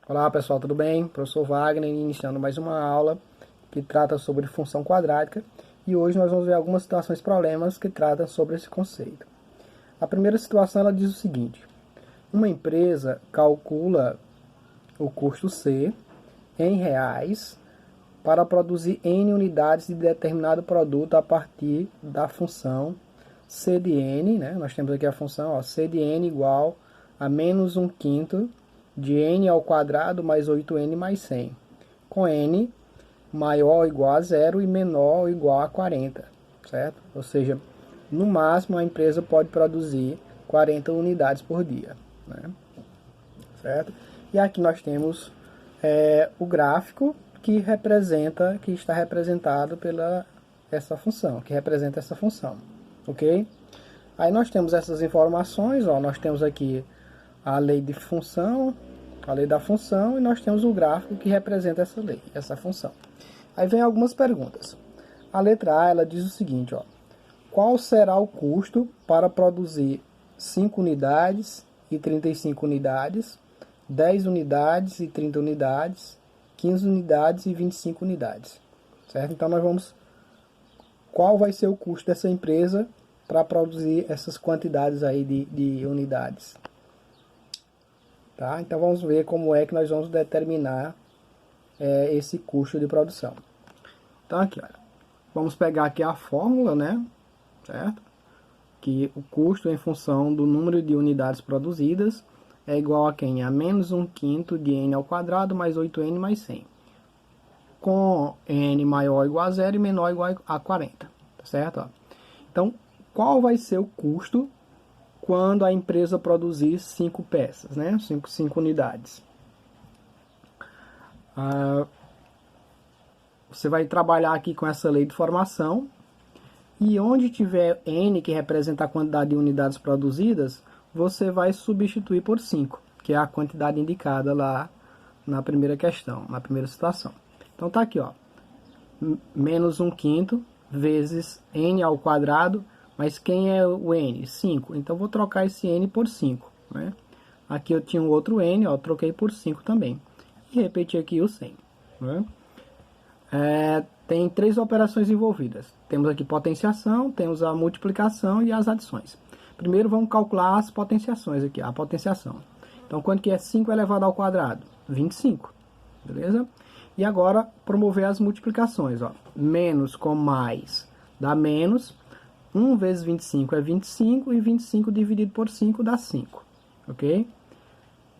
Olá pessoal, tudo bem? Professor Wagner, iniciando mais uma aula que trata sobre função quadrática e hoje nós vamos ver algumas situações e problemas que tratam sobre esse conceito. A primeira situação ela diz o seguinte: uma empresa calcula o custo C em reais para produzir N unidades de determinado produto a partir da função C de N, né? Nós temos aqui a função C de N igual a menos 1/5 de N ao quadrado mais 8N mais 100, com N maior ou igual a 0 e menor ou igual a 40, certo? Ou seja, no máximo a empresa pode produzir 40 unidades por dia, né? Certo? E aqui nós temos o gráfico que está representado pela essa função, que representa essa função, ok? Aí nós temos essas informações, nós temos aqui a lei de função, a lei da função, e nós temos o gráfico que representa essa lei, essa função. Aí vem algumas perguntas. A letra A, ela diz o seguinte, qual será o custo para produzir 5 unidades e 35 unidades, 10 unidades e 30 unidades, 15 unidades e 25 unidades, certo? Então nós vamos, qual vai ser o custo dessa empresa para produzir essas quantidades aí de unidades? Tá? Então vamos ver como é que nós vamos determinar esse custo de produção. Então aqui, olha, vamos pegar aqui a fórmula, né? Certo? Que o custo em função do número de unidades produzidas é igual a quem? A menos 1/5 de N ao quadrado mais 8N mais 100. Com N maior ou igual a 0 e menor ou igual a 40. Tá certo? Então, qual vai ser o custo quando a empresa produzir 5 peças, né? 5 unidades. Você vai trabalhar aqui com essa lei de formação. E onde tiver N, que representa a quantidade de unidades produzidas, você vai substituir por 5, que é a quantidade indicada lá na primeira questão, na primeira situação. Então tá aqui, menos 1/5 vezes N ao quadrado, mas quem é o N? 5. Então vou trocar esse N por 5, né? Aqui eu tinha um outro N, troquei por 5 também. E repetir aqui o 100, né? Tem 3 operações envolvidas. Temos aqui potenciação, temos a multiplicação e as adições. Primeiro vamos calcular as potenciações aqui, a potenciação. Então quanto que é 5 elevado ao quadrado? 25, beleza? E agora promover as multiplicações, menos com mais dá menos, 1 vezes 25 é 25 e 25 dividido por 5 dá 5, ok?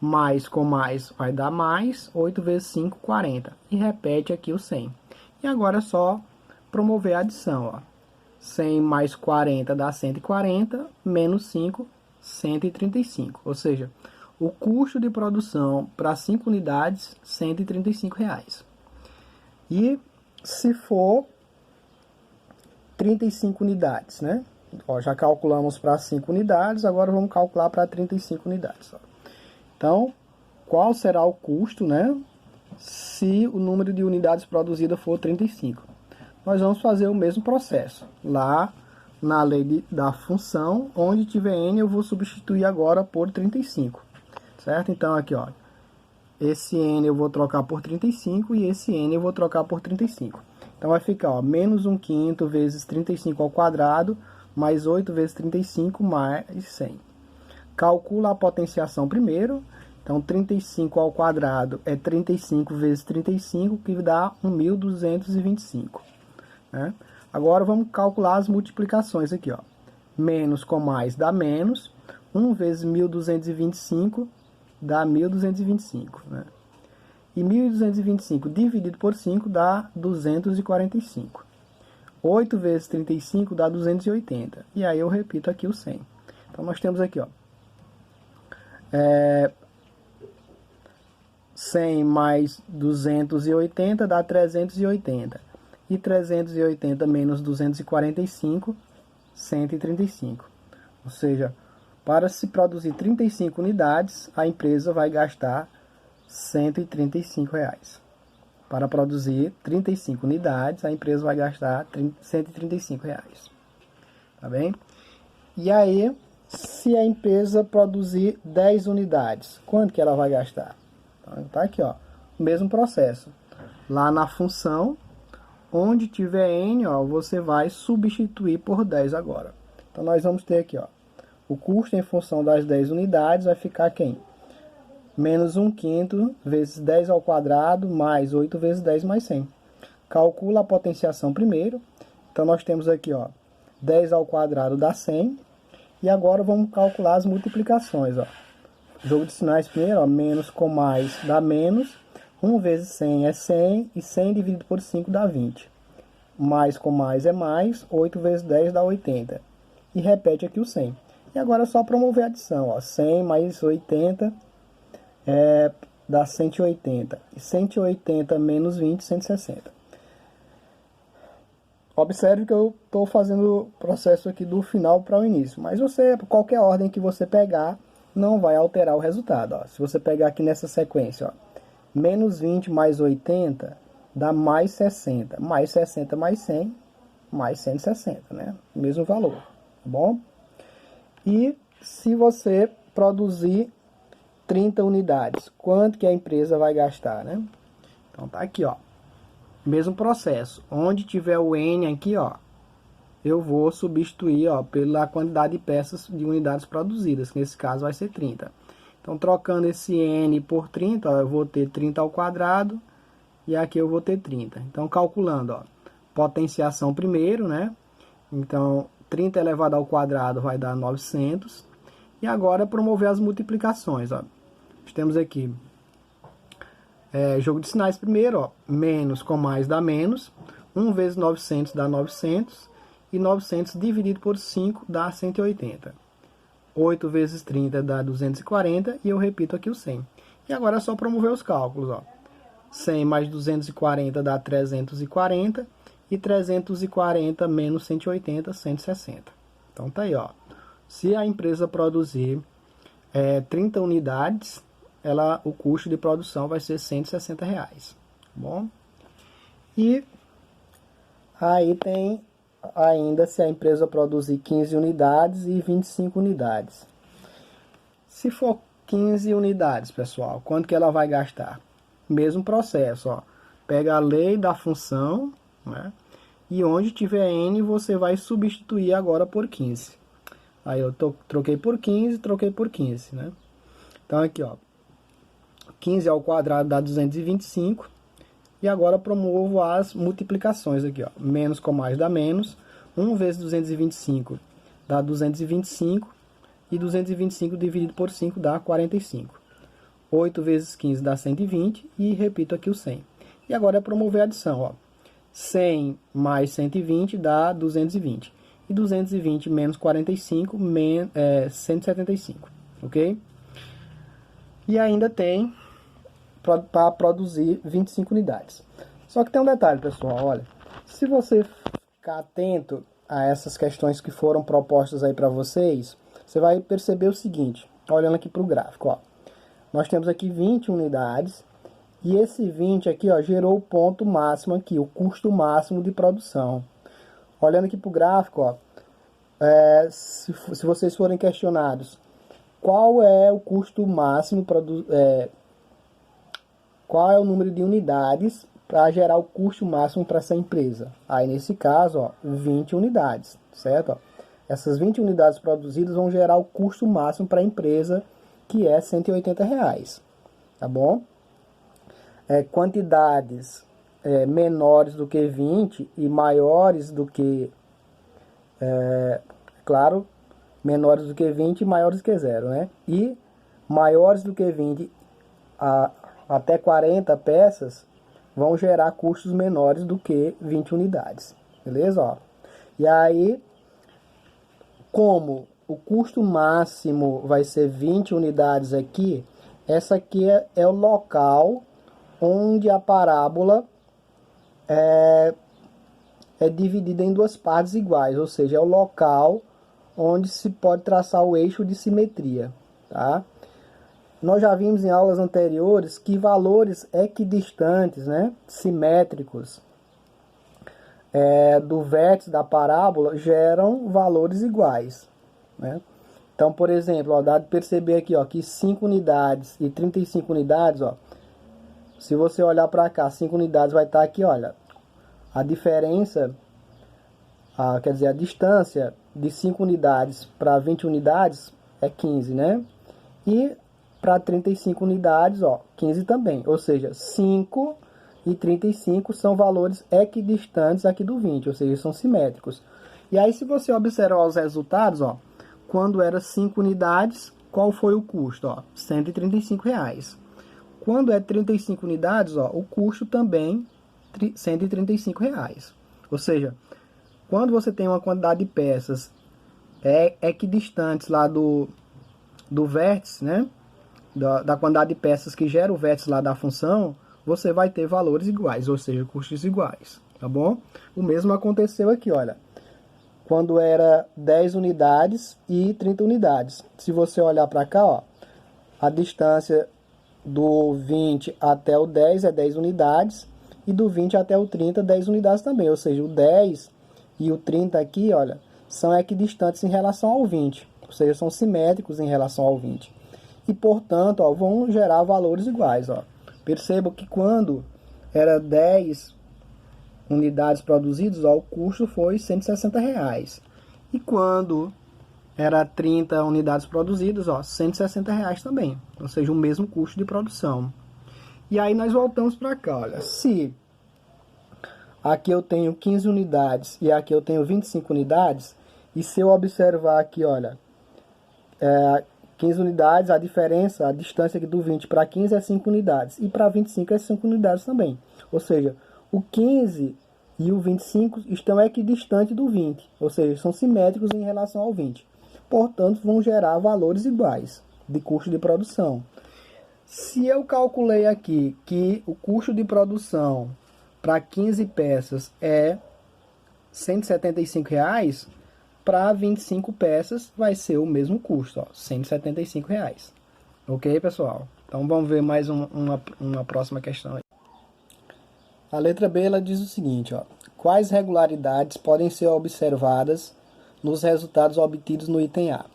Mais com mais vai dar mais, 8 vezes 5, 40. E repete aqui o 100. E agora é só promover a adição, 100 mais 40 dá 140, menos 5, 135. Ou seja, o custo de produção para 5 unidades, R$ 135. E se for 35 unidades, né? Já calculamos para 5 unidades, agora vamos calcular para 35 unidades. Então, qual será o custo, né, se o número de unidades produzidas for 35? Nós vamos fazer o mesmo processo. Lá na lei da função, onde tiver N, eu vou substituir agora por 35. Certo? Então, aqui, esse N eu vou trocar por 35 e esse N eu vou trocar por 35. Então, vai ficar, menos 1/5 vezes 35 ao quadrado, mais 8 vezes 35, mais 100. Calcula a potenciação primeiro. Então, 35 ao quadrado é 35 vezes 35, que dá 1.225. Né? Agora, vamos calcular as multiplicações aqui. Menos com mais dá menos. 1 vezes 1.225 dá 1.225. Né? E 1.225 dividido por 5 dá 245. 8 vezes 35 dá 280. E aí eu repito aqui o 100. Então, nós temos aqui, 100 mais 280 dá 380. E 380 menos 245, 135. Ou seja, para se produzir 35 unidades, a empresa vai gastar R$ 135. Para produzir 35 unidades, a empresa vai gastar R$ 135. Tá bem? E aí, se a empresa produzir 10 unidades, quanto que ela vai gastar? Então, tá aqui, ó, o mesmo processo. Lá na função, onde tiver n, ó, você vai substituir por 10 agora. Então, nós vamos ter aqui, ó, o custo em função das 10 unidades vai ficar quem? Menos 1/5 vezes 10 ao quadrado mais 8 vezes 10 mais 100. Calcula a potenciação primeiro. Então, nós temos aqui, ó, 10 ao quadrado dá 100. E agora vamos calcular as multiplicações, ó. Jogo de sinais primeiro, ó, menos com mais dá menos. 1 vezes 100 é 100 e 100 dividido por 5 dá 20. Mais com mais é mais, 8 vezes 10 dá 80. E repete aqui o 100. E agora é só promover a adição, ó. 100 mais 80 dá 180. E 180 menos 20, 160. Observe que eu estou fazendo o processo aqui do final para o início. Mas você, qualquer ordem que você pegar, não vai alterar o resultado. Ó. Se você pegar aqui nessa sequência, ó, menos 20 mais 80 dá mais 60. Mais 60 mais 100, mais 160, né? Mesmo valor, tá bom? E se você produzir 30 unidades, quanto que a empresa vai gastar, né? Então tá aqui, ó. Mesmo processo. Onde tiver o N aqui, ó, eu vou substituir, ó, pela quantidade de peças de unidades produzidas, que nesse caso vai ser 30. Então, trocando esse N por 30, ó, eu vou ter 30 ao quadrado e aqui eu vou ter 30. Então, calculando, ó, potenciação primeiro, né? Então, 30 elevado ao quadrado vai dar 900. E agora, promover as multiplicações, ó. Nós temos aqui jogo de sinais primeiro, ó, menos com mais dá menos. 1 vezes 900 dá 900. E 900 dividido por 5 dá 180. 8 vezes 30 dá 240. E eu repito aqui o 100. E agora é só promover os cálculos, ó. 100 mais 240 dá 340. E 340 menos 180, 160. Então tá aí, ó. Se a empresa produzir 30 unidades, o custo de produção vai ser R$160, tá bom? E aí tem ainda se a empresa produzir 15 unidades e 25 unidades. Se for 15 unidades, pessoal, quanto que ela vai gastar? Mesmo processo, ó. Pega a lei da função, né? E onde tiver N, você vai substituir agora por 15. Aí eu troquei por 15, troquei por 15, né? Então aqui, ó. 15 ao quadrado dá 225. E agora promovo as multiplicações aqui, ó. Menos com mais dá menos. 1 vezes 225 dá 225. E 225 dividido por 5 dá 45. 8 vezes 15 dá 120. E repito aqui o 100. E agora é promover a adição, ó. 100 mais 120 dá 220. E 220 menos 45, 175. Ok? E ainda tem para produzir 25 unidades. Só que tem um detalhe, pessoal, olha. Se você ficar atento a essas questões que foram propostas aí para vocês, você vai perceber o seguinte, olhando aqui para o gráfico, ó. Nós temos aqui 20 unidades, e esse 20 aqui, ó, gerou o ponto máximo aqui, o custo máximo de produção. Olhando aqui para o gráfico, ó, se vocês forem questionados, qual é o custo máximo, qual é o número de unidades para gerar o custo máximo para essa empresa? Aí, nesse caso, ó, 20 unidades, certo? Ó, essas 20 unidades produzidas vão gerar o custo máximo para a empresa, que é R$180, tá bom? Quantidades menores do que 20 e maiores do que, claro, menores do que 20 e maiores do que 0, né? E maiores do que 20 até 40 peças vão gerar custos menores do que 20 unidades, beleza? Ó. E aí, como o custo máximo vai ser 20 unidades aqui, essa aqui é o local onde a parábola é dividida em duas partes iguais, ou seja, é o local onde se pode traçar o eixo de simetria, tá? Nós já vimos em aulas anteriores que valores equidistantes, né, simétricos, do vértice da parábola geram valores iguais, né? Então, por exemplo, ó, dá de perceber aqui, ó, que 5 unidades e 35 unidades, ó, se você olhar para cá, 5 unidades vai estar aqui, olha, a diferença, quer dizer, a distância de 5 unidades para 20 unidades é 15, né? E para 35 unidades, ó, 15 também. Ou seja, 5 e 35 são valores equidistantes aqui do 20, ou seja, são simétricos. E aí, se você observar os resultados, ó, quando era 5 unidades, qual foi o custo? Ó, R$ 135. Quando é 35 unidades, ó, o custo também R$ 135. Ou seja, quando você tem uma quantidade de peças equidistantes lá do vértice, né? Da quantidade de peças que gera o vértice lá da função, você vai ter valores iguais, ou seja, custos iguais, tá bom? O mesmo aconteceu aqui, olha. Quando era 10 unidades e 30 unidades. Se você olhar para cá, ó, a distância do 20 até o 10 é 10 unidades e do 20 até o 30, 10 unidades também. Ou seja, o 10 e o 30 aqui, olha, são equidistantes em relação ao 20. Ou seja, são simétricos em relação ao 20. E, portanto, ó, vão gerar valores iguais. Ó. Perceba que quando era 10 unidades produzidas, ó, o custo foi R$ 160. E quando era 30 unidades produzidas, ó, R$ 160 também. Ou seja, o mesmo custo de produção. E aí nós voltamos para cá, olha. Se aqui eu tenho 15 unidades e aqui eu tenho 25 unidades, e se eu observar aqui, olha, 15 unidades, a diferença, a distância aqui do 20 para 15 é 5 unidades. E para 25 é 5 unidades também. Ou seja, o 15 e o 25 estão equidistantes do 20. Ou seja, são simétricos em relação ao 20. Portanto, vão gerar valores iguais de custo de produção. Se eu calculei aqui que o custo de produção para 15 peças é R$ 175, para 25 peças vai ser o mesmo custo, ó, R$ 175. Ok, pessoal? Então vamos ver mais uma próxima questão aí. A letra B ela diz o seguinte, ó, quais regularidades podem ser observadas nos resultados obtidos no item A?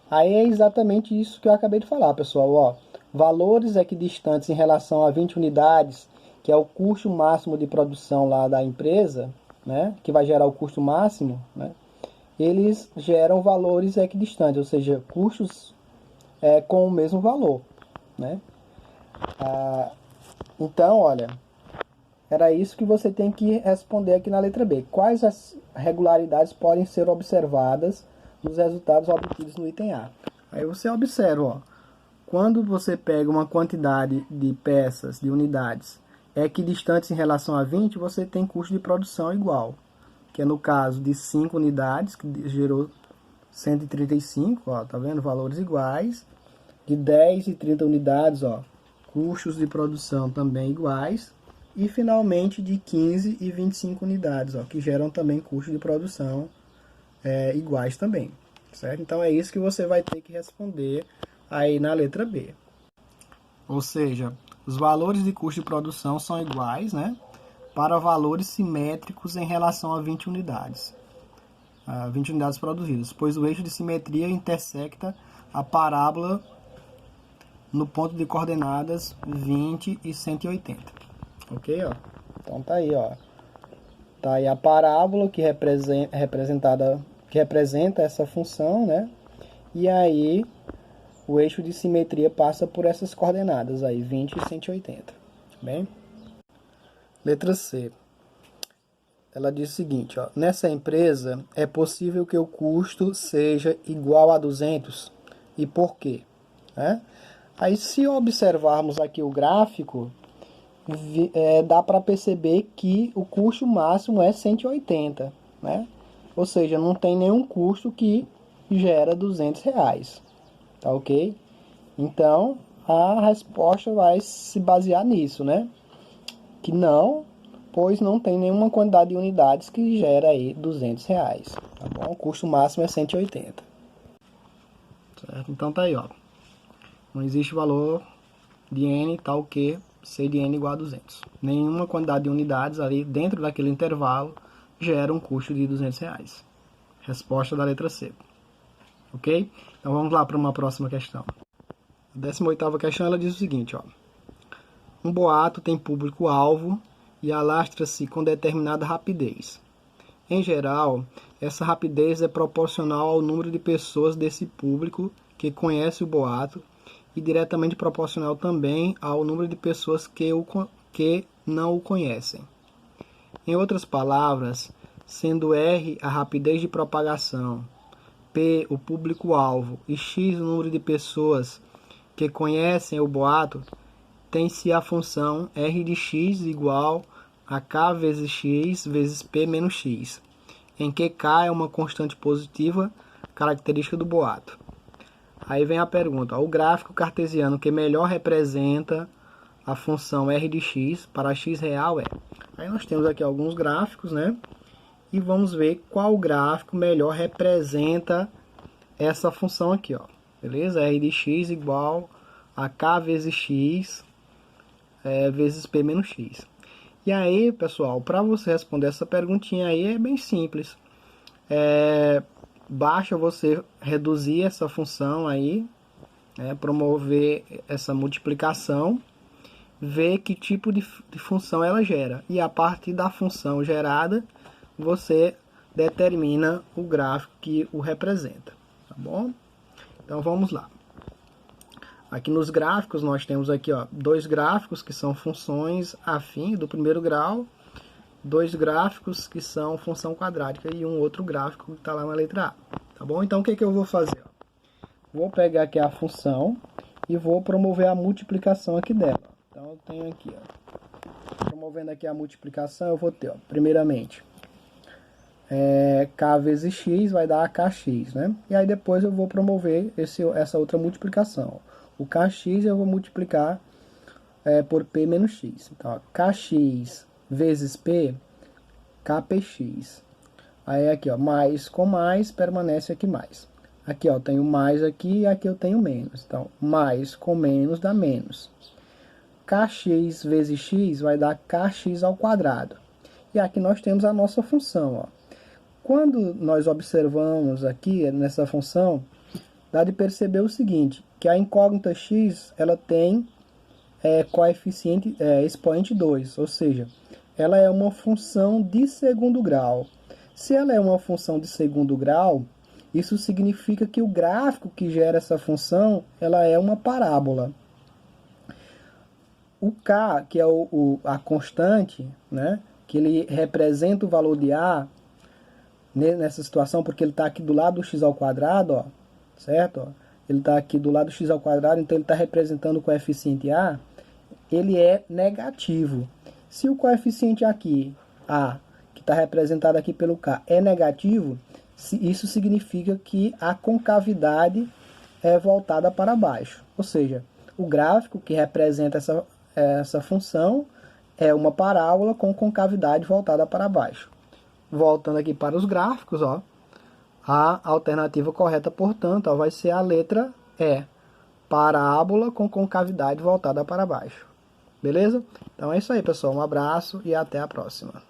Aí é exatamente isso que eu acabei de falar, pessoal, ó. Valores equidistantes em relação a 20 unidades, que é o custo máximo de produção lá da empresa, né, que vai gerar o custo máximo, né, eles geram valores equidistantes, ou seja, custos com o mesmo valor, né. Então, olha, era isso que você tem que responder aqui na letra B. Quais as regularidades podem ser observadas nos resultados obtidos no item A? Aí você observa, ó, quando você pega uma quantidade de peças, de unidades, equidistantes em relação a 20, você tem custo de produção igual. Que é no caso de 5 unidades, que gerou 135, ó, tá vendo? Valores iguais. De 10 e 30 unidades, ó, custos de produção também iguais. E finalmente de 15 e 25 unidades, ó, que geram também custos de produção iguais também. Certo? Então é isso que você vai ter que responder aí na letra B. Ou seja, os valores de custo de produção são iguais, né, para valores simétricos em relação a 20 unidades. 20 unidades produzidas, pois o eixo de simetria intersecta a parábola no ponto de coordenadas 20 e 180. Ok, ó? Então tá aí, ó. Tá aí a parábola que representa essa função, né? E aí o eixo de simetria passa por essas coordenadas aí, 20 e 180. Bem? Letra C. Ela diz o seguinte, ó, nessa empresa é possível que o custo seja igual a 200. E por quê? Aí se observarmos aqui o gráfico, dá para perceber que o custo máximo é 180, né? Ou seja, não tem nenhum custo que gera R$200, tá ok? Então, a resposta vai se basear nisso, né? Que não, pois não tem nenhuma quantidade de unidades que gera aí R$200, tá bom? O custo máximo é 180. Certo? Então tá aí, ó. Não existe valor de N tal que C de N igual a 200. Nenhuma quantidade de unidades ali dentro daquele intervalo gera um custo de R$200. Resposta da letra C. ok? Então vamos lá para uma próxima questão. A 18ª questão ela diz o seguinte, ó. Um boato tem público-alvo e alastra-se com determinada rapidez. Em geral, essa rapidez é proporcional ao número de pessoas desse público que conhece o boato e diretamente proporcional também ao número de pessoas que não o conhecem. Em outras palavras, sendo R a rapidez de propagação, P o público-alvo e X o número de pessoas que conhecem o boato, tem-se a função R de x igual a K vezes X vezes P menos X, em que K é uma constante positiva característica do boato. Aí vem a pergunta, o gráfico cartesiano que melhor representa a função R de x para x real é... Aí nós temos aqui alguns gráficos, né? E vamos ver qual gráfico melhor representa essa função aqui, ó. Beleza? R de x igual a K vezes X vezes P menos X. E aí, pessoal, para você responder essa perguntinha aí é bem simples. Basta você reduzir essa função aí, promover essa multiplicação, ver que tipo de função ela gera. E a partir da função gerada, você determina o gráfico que o representa. Tá bom? Então vamos lá. Aqui nos gráficos nós temos aqui, ó, dois gráficos que são funções afins do primeiro grau, dois gráficos que são função quadrática e um outro gráfico que está lá na letra A. Tá bom? Então o que eu vou fazer? Vou pegar aqui a função e vou promover a multiplicação aqui dela. Então eu tenho aqui, ó, promovendo aqui a multiplicação, eu vou ter, ó, primeiramente, K vezes X vai dar KX, né? E aí depois eu vou promover essa outra multiplicação. O KX eu vou multiplicar por P menos X. Então, ó, KX vezes P, KPX. Aí aqui, ó, mais com mais, permanece aqui mais. Aqui, ó, eu tenho mais aqui e aqui eu tenho menos. Então, mais com menos dá menos. KX vezes X vai dar KX ao quadrado. E aqui nós temos a nossa função, ó. Quando nós observamos aqui nessa função, dá de perceber o seguinte, que a incógnita x ela tem coeficiente expoente 2, ou seja, ela é uma função de segundo grau. Se ela é uma função de segundo grau, isso significa que o gráfico que gera essa função, ela é uma parábola. O k, que é a constante, né, que ele representa o valor de a, nessa situação, porque ele está aqui do lado do x ao quadrado, ó, certo? Ó, ele está aqui do lado do x ao quadrado, então ele está representando o coeficiente a, ele é negativo. Se o coeficiente aqui, a, que está representado aqui pelo k, é negativo, isso significa que a concavidade é voltada para baixo. Ou seja, o gráfico que representa essa função é uma parábola com concavidade voltada para baixo. Voltando aqui para os gráficos, ó, a alternativa correta, portanto, ó, vai ser a letra E. Parábola com concavidade voltada para baixo. Beleza? Então é isso aí, pessoal. Um abraço e até a próxima.